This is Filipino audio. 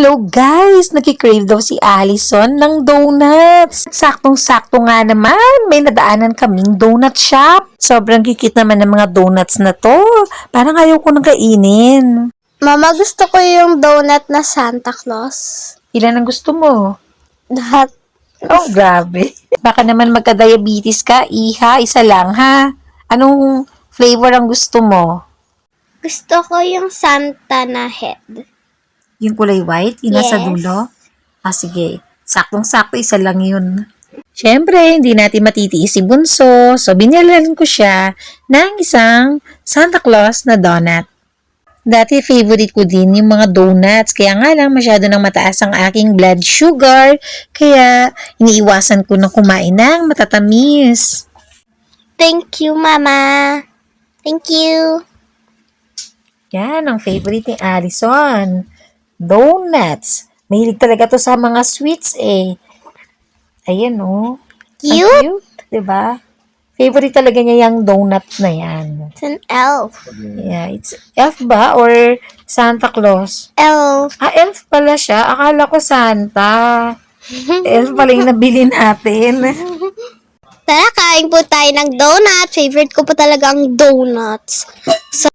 Hello guys! Nagkikrave daw si Allison ng donuts. Saktong-sakto nga naman, may nadaanan kaming donut shop. Sobrang kikit naman ng mga donuts na to. Parang ayaw ko nang kainin. Mama, gusto ko yung donut na Santa Claus. Ilan ang gusto mo? Lahat. Oh, grabe. Baka naman magka-diabetes ka, iha, isa lang ha. Anong flavor ang gusto mo? Gusto ko yung Santa na head. Yung kulay white? Yung nasa Yes. dulo? Ah, sige. Saktong-sakto, isa lang yun. Siyempre, hindi natin matitiis si Bunso. So, binilan ko siya ng isang Santa Claus na donut. Dati, favorite ko din yung mga donuts. Kaya nga lang, masyado nang mataas ang aking blood sugar. Kaya, iniiwasan ko na kumain ng matatamis. Thank you, Mama. Thank you. Yan, ang favorite ni Allison. Donuts. Mahilig talaga to sa mga sweets eh. Ayan oh. Ang Cute. cute, diba? Favorite talaga niya yung donut na yan. It's an elf. Yeah, it's elf ba or Santa Claus? Elf. Ah, elf pala siya. Akala ko Santa. Elf pala yung nabili natin. Tara, kain po tayo ng donut. Favorite ko po talaga ang donuts. So,